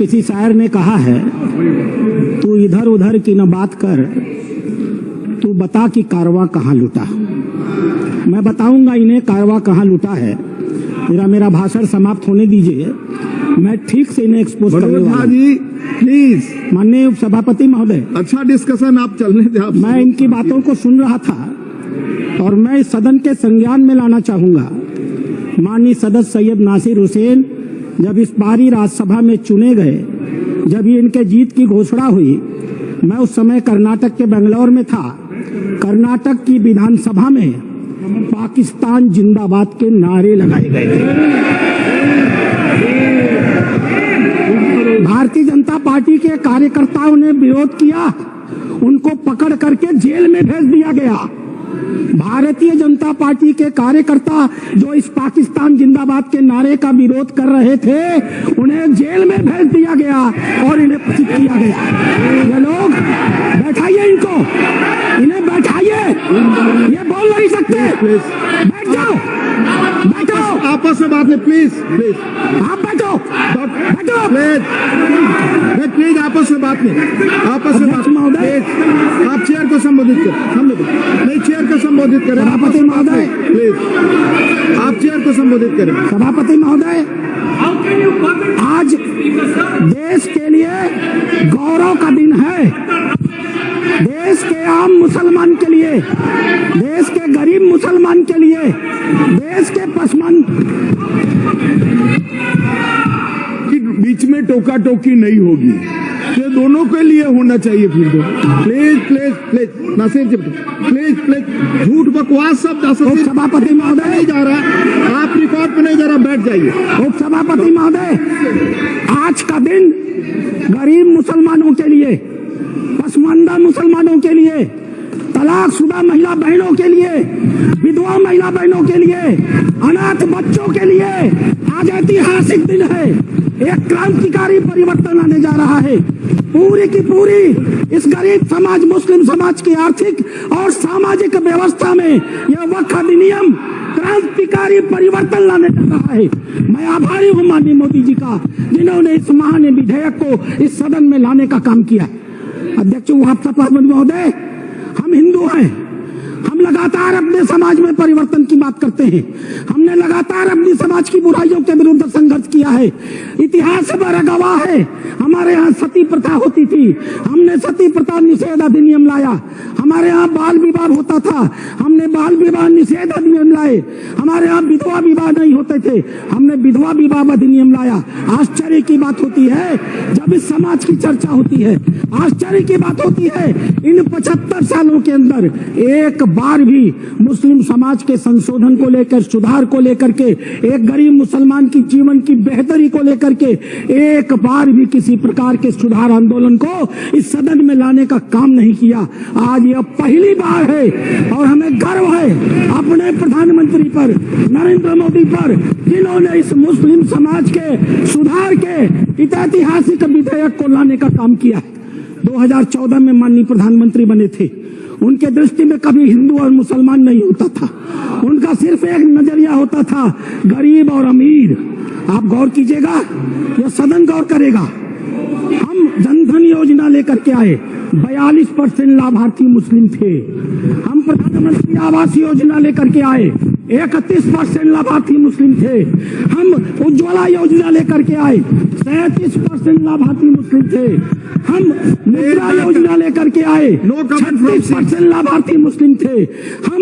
किसी शायर ने कहा है, तू इधर उधर की न बात कर, तू बता कि कारवां कहाँ लुटा। मैं बताऊंगा इन्हें कारवां कहाँ लुटा है। मेरा भाषण समाप्त होने दीजिए, मैं ठीक से इन्हें एक्सपोज करने वाला हूं। जी प्लीज। माननीय उपसभापति महोदय, अच्छा डिस्कशन आप चलने दें। आप मैं इनकी बातों को सुन रहा था और मैं इस सदन के संज्ञान में लाना चाहूंगा। माननीय सदस्य सैयद नासिर हुसैन जब इस बारी राज्यसभा में चुने गए, जब ये इनके जीत की घोषणा हुई, मैं उस समय कर्नाटक के बेंगलोर में था। कर्नाटक की विधानसभा में पाकिस्तान जिंदाबाद के नारे लगाए गए थे। भारतीय जनता पार्टी के कार्यकर्ताओं ने विरोध किया, उनको पकड़ करके जेल में भेज दिया गया। भारतीय जनता पार्टी के कार्यकर्ता जो इस पाकिस्तान जिंदाबाद के नारे का विरोध कर रहे थे, उन्हें जेल में भेज दिया गया और इन्हें पचित किया गया। ये लोग बैठाइए, इन्हें बैठाइए, ये बोल नहीं सकते। बैठ जाओ, बैठो। आपस में बात नहीं, प्लीज प्लीज। आप बैठो, बैठो प्लीज। आपस में बात नहीं, आपस में बात महोदय। आप चेयर को संबोधित करें, नहीं चेयर को संबोधित करें। सभापति महोदय प्लीज, आप चेयर को संबोधित करें। सभापति महोदय, आज देश के लिए गौरव का दिन है। देश के आम मुसलमान के लिए, देश के गरीब मुसलमान के लिए, देश के बीच में टोका टोकी नहीं होगी, ये दोनों के लिए होना चाहिए। फिर please please please Nasir ji, please please. झूठ बकवास सब सभापति महोदय नहीं जा रहा, आप रिकॉर्ड पे नहीं जा रहा, बैठ जाइए। उप सभापति महोदय, आज का दिन गरीब मुसलमानों के लिए, पसमानदा मुसलमानों के लिए, तलाकशुदा महिला बहनों के लिए, विधवा महिला बहनों के लिए, अनाथ बच्चों के लिए आज ऐतिहासिक दिन है। एक क्रांतिकारी परिवर्तन आने जा रहा है। पूरी की पूरी इस गरीब समाज, मुस्लिम समाज की आर्थिक और सामाजिक व्यवस्था में यह वक्फ अधिनियम क्रांतिकारी परिवर्तन लाने जा रहा है। मैं आभारी हूँ माननीय मोदी जी का, जिन्होंने इस महान विधेयक को इस सदन में लाने का काम किया। अध्यक्ष महोदय, हम हिंदू हैं, हम लगातार अपने समाज में परिवर्तन की बात करते हैं। हमने लगातार अपनी समाज की बुराइयों के विरुद्ध संघर्ष किया है। इतिहास पर गवाह है, हमारे यहाँ सती प्रथा होती थी, हमने सती प्रथा निषेध अधिनियम लाया। हमारे यहाँ बाल विवाह होता था, हमने बाल विवाह निषेध अधिनियम लाए। हमारे यहाँ विधवा विवाह नहीं होते थे, हमने विधवा विवाह अधिनियम लाया। आश्चर्य की बात होती है जब इस समाज की चर्चा होती है, आश्चर्य की बात होती है इन 75 सालों के अंदर एक बार भी मुस्लिम समाज के संशोधन को लेकर, सुधार को लेकर के, एक गरीब मुसलमान की जीवन की बेहतरी को लेकर के एक बार भी किसी प्रकार के सुधार आंदोलन को इस सदन में लाने का काम नहीं किया। आज यह पहली बार है और हमें गर्व है अपने प्रधानमंत्री पर, नरेंद्र मोदी पर, जिन्होंने इस मुस्लिम समाज के सुधार के ऐतिहासिक विधेयक को लाने का काम किया है। 2014 में माननीय प्रधानमंत्री बने थे, उनके दृष्टि में कभी हिंदू और मुसलमान नहीं होता था, उनका सिर्फ एक नजरिया होता था, गरीब और अमीर। आप गौर कीजिएगा, यह सदन गौर करेगा। हम जनधन योजना लेकर के आए, 42% लाभार्थी मुस्लिम थे। हम प्रधानमंत्री आवास योजना लेकर के आए, 31% लाभार्थी मुस्लिम थे। हम उज्ज्वला योजना लेकर के आए, 37% लाभार्थी मुस्लिम थे। हम मुद्रा योजना लेकर के आए, 36% लाभार्थी मुस्लिम थे। हम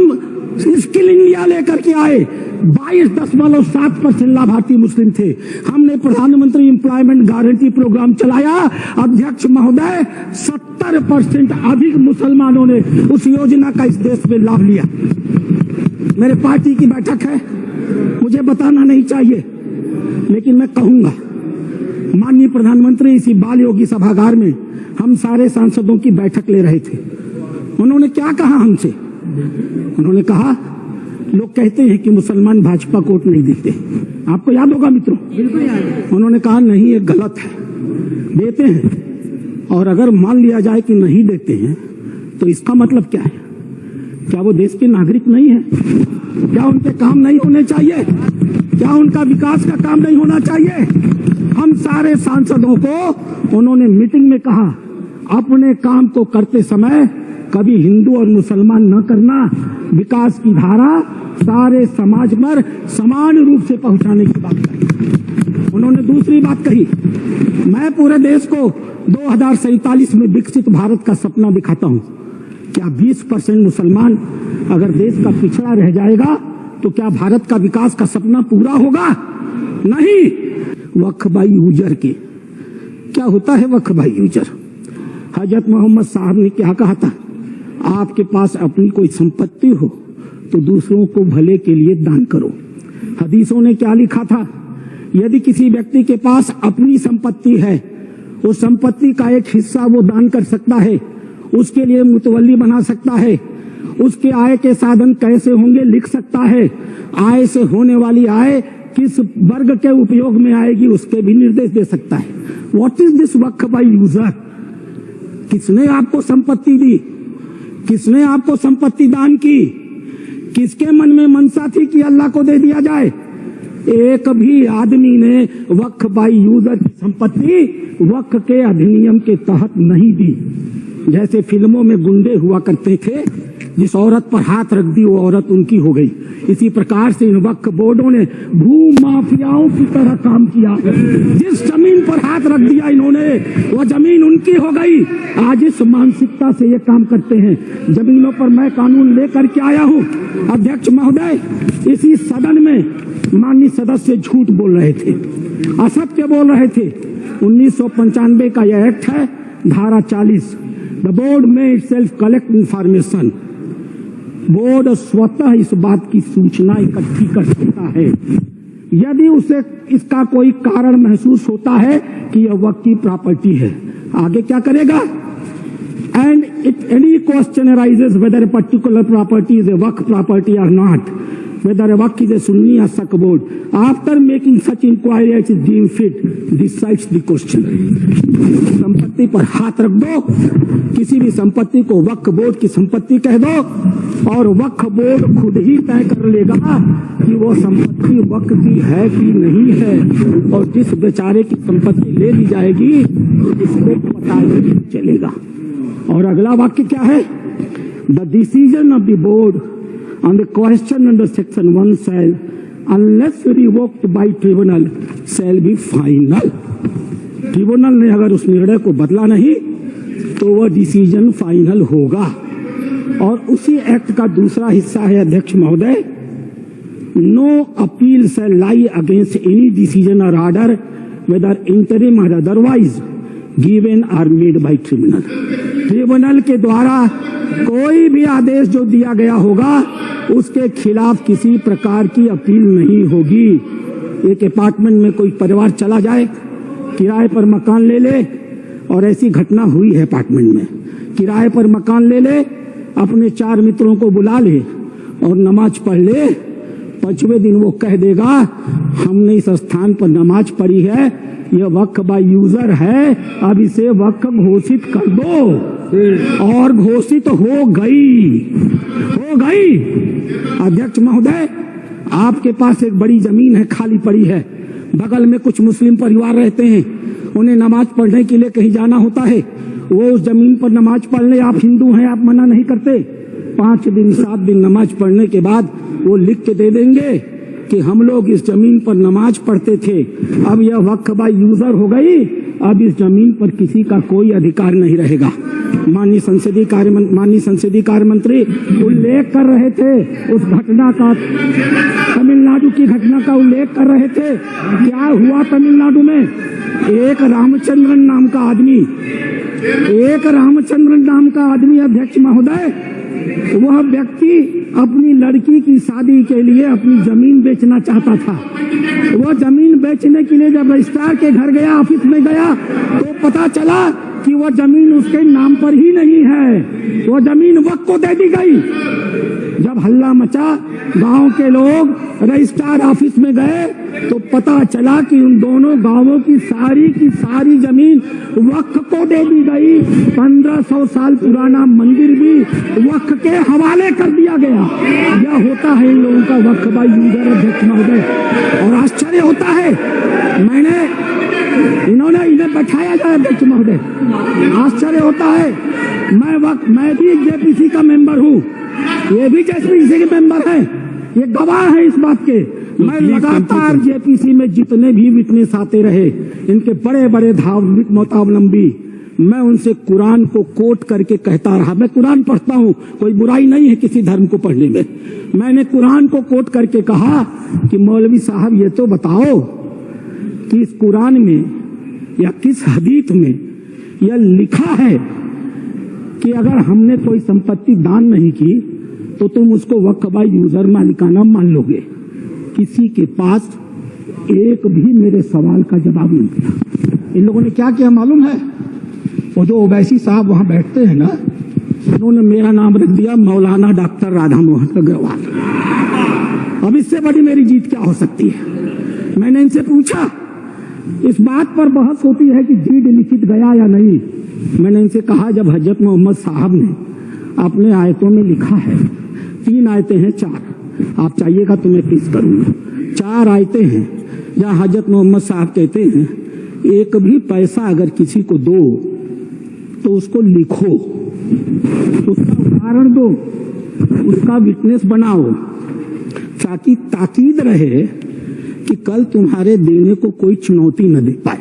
स्किल इंडिया लेकर के आए, 22.7% लाभार्थी मुस्लिम थे। हमने प्रधानमंत्री एम्प्लॉयमेंट गारंटी प्रोग्राम चलाया, अध्यक्ष महोदय 70% अधिक मुसलमानों ने उस योजना का इस देश में लाभ लिया। मेरे पार्टी की बैठक है, मुझे बताना नहीं चाहिए, लेकिन मैं कहूंगा, माननीय प्रधानमंत्री इसी बाल योगी सभागार में हम सारे सांसदों की बैठक ले रहे थे। उन्होंने क्या कहा हमसे? उन्होंने कहा, लोग कहते हैं कि मुसलमान भाजपा को वोट नहीं देते, आपको याद होगा मित्रों? बिल्कुल याद। उन्होंने कहा नहीं, ये गलत है, देते हैं। और अगर मान लिया जाए कि नहीं देते हैं तो इसका मतलब क्या है? क्या वो देश के नागरिक नहीं है? क्या उनके काम नहीं होने चाहिए? क्या उनका विकास का काम नहीं होना चाहिए? हम सारे सांसदों को उन्होंने मीटिंग में कहा, अपने काम को करते समय कभी हिंदू और मुसलमान न करना, विकास की धारा सारे समाज पर समान रूप से पहुंचाने की बात कही। उन्होंने दूसरी बात कही, मैं पूरे देश को 2047 में विकसित भारत का सपना दिखाता हूं। क्या 20% मुसलमान अगर देश का पिछड़ा रह जाएगा तो क्या भारत का विकास का सपना पूरा होगा? नहीं। वक्फ बाई यूजर के क्या होता है? वक्फ बाई यूजर, हजरत मोहम्मद साहब ने क्या कहा था? आपके पास अपनी कोई संपत्ति हो तो दूसरों को भले के लिए दान करो। हदीसों ने क्या लिखा था? यदि किसी व्यक्ति के पास अपनी संपत्ति है, उस संपत्ति का एक हिस्सा वो दान कर सकता है, उसके लिए मुतवल्ली बना सकता है, उसके आय के साधन कैसे होंगे लिख सकता है, आय से होने वाली आय किस वर्ग के उपयोग में आएगी उसके भी निर्देश दे सकता है। What is this Waqf by user? किसने आपको संपत्ति दी? किसने आपको संपत्ति दान की? किसके मन में मनसा थी कि अल्लाह को दे दिया जाए? एक भी आदमी ने वक्फ बाय यूजर की संपत्ति वक्फ के अधिनियम के तहत नहीं दी। जैसे फिल्मों में गुंडे हुआ करते थे, जिस औरत पर हाथ रख दी वो औरत उनकी हो गई, इसी प्रकार से इन वक्फ बोर्डों ने भू माफियाओं की तरह काम किया। जिस जमीन पर हाथ रख दिया इन्होंने वो जमीन उनकी हो गई। आज इस मानसिकता से ये काम करते हैं। जमीनों पर मैं कानून लेकर के आया हूँ। अध्यक्ष महोदय, इसी सदन में माननीय सदस्य झूठ बोल रहे थे, असत्य बोल रहे थे। 1995 का यह एक्ट है, धारा 40, द बोर्ड में इटसेल्फ कलेक्ट इंफॉर्मेशन। बोर्ड स्वतः इस बात की सूचना इकट्ठी कर सकता है यदि उसे इसका कोई कारण महसूस होता है कि यह वक्फ की प्रॉपर्टी है। आगे क्या करेगा? And it any question arises whether a particular property is a waqf property और not, whether a work is a Sunni or Sikh board. After making such inquiry as is deemed fit, decides the question. संपत्ति पर हाथ रख दो, किसी भी संपत्ति को वक्फ बोर्ड की संपत्ति कह दो और वक्फ बोर्ड खुद ही तय कर लेगा कि वो संपत्ति वक्फ की है कि नहीं है। और जिस बेचारे की संपत्ति ले ली जाएगी इसको पता नहीं चलेगा। और अगला वाक्य क्या है? The decision of the board on the question under section 1 shall, unless revoked by tribunal, shall be final. Tribunal ने अगर उस निर्णय को बदला नहीं तो वह डिसीजन फाइनल होगा। और उसी एक्ट का दूसरा हिस्सा है अध्यक्ष महोदय, no appeal shall lie against any decision और ऑर्डर वेदर इंटरिम और otherwise given or made by tribunal. Tribunal के द्वारा कोई भी आदेश जो दिया गया होगा उसके खिलाफ किसी प्रकार की अपील नहीं होगी। एक अपार्टमेंट में कोई परिवार चला जाए, किराए पर मकान ले ले, और ऐसी घटना हुई है अपार्टमेंट में, किराए पर मकान ले ले, अपने 4 मित्रों को बुला ले और नमाज पढ़ ले। 5वें दिन वो कह देगा हमने इस स्थान पर नमाज पढ़ी है, यह वक्फ बाय यूजर है, अब इसे वक्फ घोषित कर दो। और घोषित हो गई। अध्यक्ष महोदय, आपके पास एक बड़ी जमीन है, खाली पड़ी है, बगल में कुछ मुस्लिम परिवार रहते हैं, उन्हें नमाज पढ़ने के लिए कहीं जाना होता है, वो उस जमीन पर नमाज पढ़ ले, आप हिंदू हैं, आप मना नहीं करते। 5 दिन 7 दिन नमाज पढ़ने के बाद वो लिख के दे देंगे कि हम लोग इस जमीन पर नमाज पढ़ते थे, अब यह वक्फ बाय यूजर हो गई, अब इस जमीन पर किसी का कोई अधिकार नहीं रहेगा। माननीय संसदीय कार्य मंत्री उल्लेख कर रहे थे उस घटना का, तमिलनाडु की घटना का उल्लेख कर रहे थे। क्या हुआ तमिलनाडु में? एक रामचंद्रन नाम का आदमी अध्यक्ष महोदय, वह व्यक्ति अपनी लड़की की शादी के लिए अपनी जमीन बेचना चाहता था। वह जमीन बेचने के लिए जब रजिस्ट्रार के घर गया, ऑफिस में गया, तो पता चला कि वह जमीन उसके नाम पर ही नहीं है, वह जमीन वक्फ को दे दी गई। जब हल्ला मचा, गांव के लोग रजिस्ट्रार ऑफिस में गए तो पता चला कि उन दोनों गांवों की सारी जमीन वक्फ को दे दी गई। 1500 साल पुराना मंदिर भी वक्फ के हवाले कर दिया गया। यह होता है इन लोगों का वक्फ बाय यूजर, अध्यक्ष महोदय। और आश्चर्य होता है, मैंने इन्हें बैठाया जाए अध्यक्ष महोदय। आश्चर्य होता है, मैं भी जेपीसी का मेंबर हूँ, ये भी जेपीसी के मेंबर है, ये गवाह है इस बात के। मैं लगातार जेपीसी में जितने भी विटनेस आते रहे, इनके बड़े बड़े धार्मिक मतावलंबी, मैं उनसे कुरान को कोट करके कहता रहा। मैं कुरान पढ़ता हूँ, कोई बुराई नहीं है किसी धर्म को पढ़ने में। मैंने कुरान को कोट करके कहा कि मौलवी साहब ये तो बताओ कि इस कुरान में या किस हदीस में यह लिखा है कि अगर हमने कोई संपत्ति दान नहीं की तो तुम उसको वक्फ यूजर मालिकाना मान लोगे। किसी के पास एक भी मेरे सवाल का जवाब नहीं दिया। इन लोगों ने क्या किया मालूम है? वो जो ओवैसी साहब वहां बैठते हैं ना, उन्होंने मेरा नाम रख दिया मौलाना डॉक्टर राधा मोहन अग्रवाल। अब इससे बड़ी मेरी जीत क्या हो सकती है? मैंने इनसे पूछा, इस बात पर बहस होती है कि जीड लिखित गया या नहीं। मैंने इनसे कहा, जब हजरत मोहम्मद साहब ने अपने आयतों में लिखा है, 3 आयतें हैं, 4, आप चाहिएगा तो मैं पेश करूंगा। 4 आयतें हैं जहाँ हजरत मोहम्मद साहब कहते हैं एक भी पैसा अगर किसी को दो तो उसको लिखो, उसका उदाहरण दो, उसका विटनेस बनाओ, ताकि ताकीद रहे कि कल तुम्हारे देने को कोई चुनौती न दे पाए।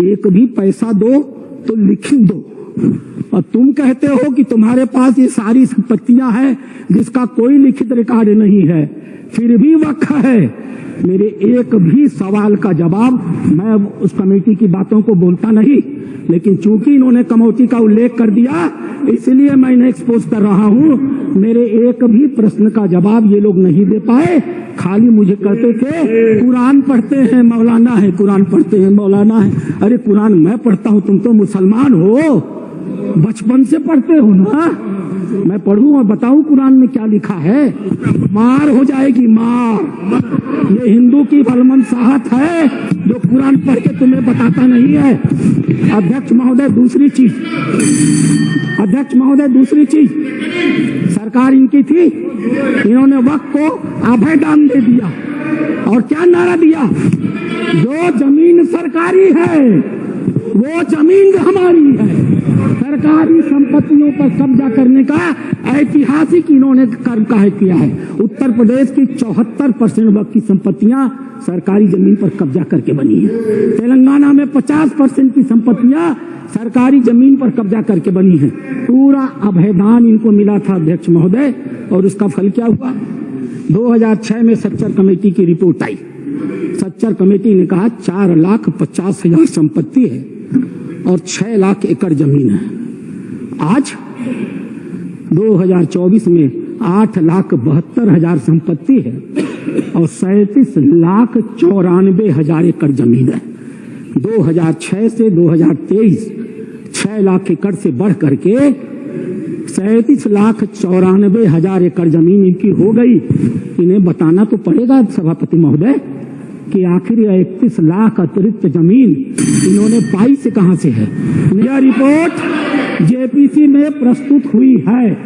एक भी पैसा दो तो लिखित दो। और तुम कहते हो कि तुम्हारे पास ये सारी संपत्तियां हैं जिसका कोई लिखित रिकॉर्ड नहीं है, फिर भी वक्फ है। मेरे एक भी सवाल का जवाब, मैं उस कमेटी की बातों को बोलता नहीं, लेकिन चूंकि इन्होंने कमेटी का उल्लेख कर दिया इसलिए मैं इन्हें एक्सपोज कर रहा हूं। मेरे एक भी प्रश्न का जवाब ये लोग नहीं दे पाए, खाली मुझे कहते थे कुरान पढ़ते हैं मौलाना है, कुरान पढ़ते हैं मौलाना है। अरे कुरान मैं पढ़ता हूं, तुम तो मुसलमान हो, बचपन से पढ़ते हो ना। मैं पढ़ूं और बताऊं कुरान में क्या लिखा है? मार हो जाएगी, मार। ये हिंदू की बलमनसाहत है जो कुरान पढ़ के तुम्हें बताता नहीं है। अध्यक्ष महोदय दूसरी चीज, सरकार इनकी थी, इन्होंने वक्फ को अभय दान दे दिया और क्या नारा दिया? जो जमीन सरकारी है वो जमीन हमारी है। सरकारी संपत्तियों पर कब्जा करने का ऐतिहासिक इन्होंने कर्म काहे किया है। उत्तर प्रदेश की 74% वक्फ की संपत्तियां सरकारी जमीन पर कब्जा करके बनी है। तेलंगाना में 50% की संपत्तियां सरकारी जमीन पर कब्जा करके बनी है। पूरा अभयदान इनको मिला था अध्यक्ष महोदय, और उसका फल क्या हुआ? 2006 में सच्चर कमेटी की रिपोर्ट आई। सच्चर कमेटी ने कहा 4,50,000 संपत्ति है और 6 लाख एकड़ जमीन है। आज 2024 में 8,72,000 संपत्ति है और 37,94,000 एकड़ जमीन है। 2006 से 2023 6 लाख एकड़ से बढ़ करके 37,94,000 एकड़ जमीन इनकी हो गई। इन्हें बताना तो पड़ेगा सभापति महोदय कि आखिर 31 लाख अतिरिक्त जमीन इन्होंने पाई से कहां से है। यह रिपोर्ट जेपीसी में प्रस्तुत हुई है,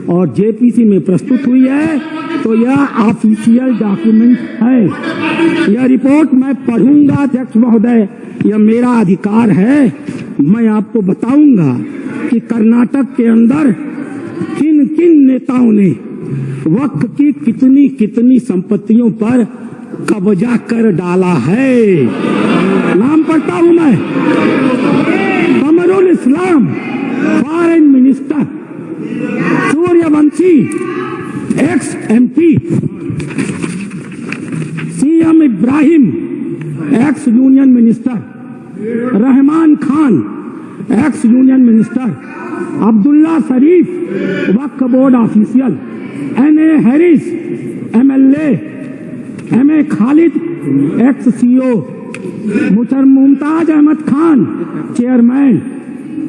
और जेपीसी में प्रस्तुत हुई है तो यह ऑफिशियल डॉक्यूमेंट है। यह रिपोर्ट मैं पढ़ूंगा अध्यक्ष महोदय, यह मेरा अधिकार है। मैं आपको बताऊंगा कि कर्नाटक के अंदर किन किन नेताओं ने वक्फ की कितनी कितनी संपत्तियों पर कब्जा कर डाला है। नाम पढ़ता हूं मैं, Qamrul Islam foreign minister, Suryavanshi ex MP, CM Ibrahim ex union minister, Rahman Khan ex union minister, Abdullah Sharif Waqf board official, NA Haris MLA, MA Khalid ex CO, Mumtaz Ahmed Khan chairman,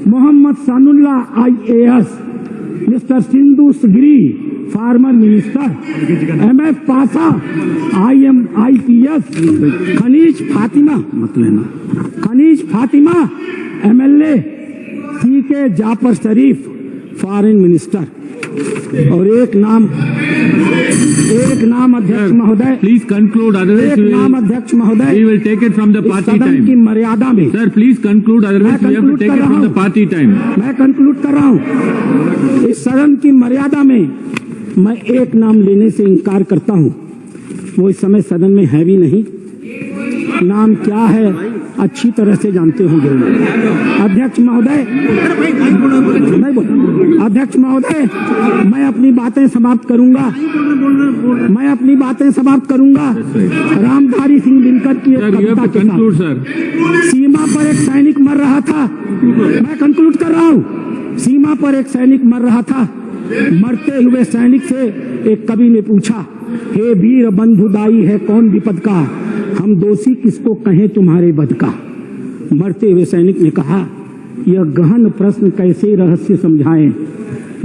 Mohammed Sanaullah IAS, mister Sindhu Giri former minister, MF Pasha IPS, Khaneez Fatima MLA, CK Jaffer Sharief foreign minister, और एक नाम एक नाम अध्यक्ष महोदय, Please conclude, otherwise एक नाम अध्यक्ष महोदय, we will take it from the इस party सदन की time. मर्यादा में Sir, please conclude, otherwise we have to conclude take कर it रहा from the हूं। party time. मैं कंक्लूड कर रहा हूं। इस सदन की मर्यादा में मैं एक नाम लेने से इनकार करता हूं। वो इस समय सदन में है भी नहीं। नाम क्या है अच्छी तरह से जानते होंगे। अध्यक्ष महोदय, नहीं बोल, अध्यक्ष महोदय, मैं अपनी बातें समाप्त करूंगा। मैं अपनी बातें समाप्त करूंगा। रामधारी सिंह दिनकर की एक Sir, you have Kavita to के conclude, साथ। sir. सीमा पर एक सैनिक मर रहा था। मैं कंक्लूड कर रहा हूँ। सीमा पर एक सैनिक मर रहा था। मरते हुए सैनिक से एक कवि ने पूछा, हे वीर बंधुदाई है कौन विपद का, हम दोषी किसको कहें तुम्हारे वध का। मरते हुए सैनिक ने कहा, यह गहन प्रश्न कैसे रहस्य समझाएं,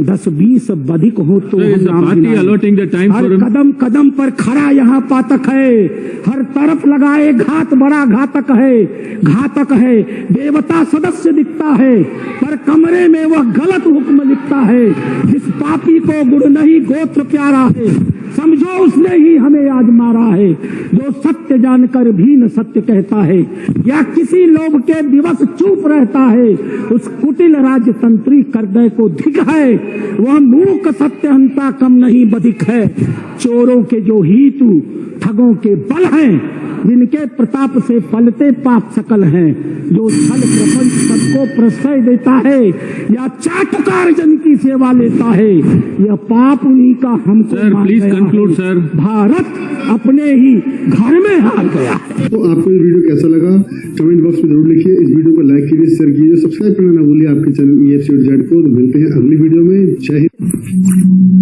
10-20 बधिक हो तो Sir, is the हम नाम party गिनाएं। allotting the time for her him? कदम कदम पर खड़ा यहाँ पातक है, हर तरफ लगाए घात बड़ा घातक है। घातक है देवता सदस्य दिखता है, पर कमरे में वह गलत हुक्म लिखता है। जिस पापी को गुण नहीं गोत्र प्यारा है, समझो उसने ही हमें आज मारा है। जो सत्य जानकर भी न सत्य कहता है, या किसी लोभ के दिवस चुप रहता है, उस कुटिल राजतंत्री करदय को धिक है। वह मूक सत्यहंता कम नहीं बधिक है। चोरों के जो हितु ठगों के बल हैं, जिनके प्रताप से पलते पाप सकल हैं। जो छल प्रपंच सबको प्रश्रय देता है, या चाटुकार जन की सेवा लेता है, यह पाप उन्हीं का हमको Sir, मार please गया conclude, है। sir. भारत अपने ही घर में हार गया है। तो आपको ये वीडियो कैसा लगा कमेंट बॉक्स में जरूर लिखिए। इस वीडियो को लाइक कीजिए, शेयर कीजिए, सब्सक्राइब करना ना भूलिए आपके चैनल EFC.Z को। तो मिलते हैं अगली वीडियो में। जय हिंद।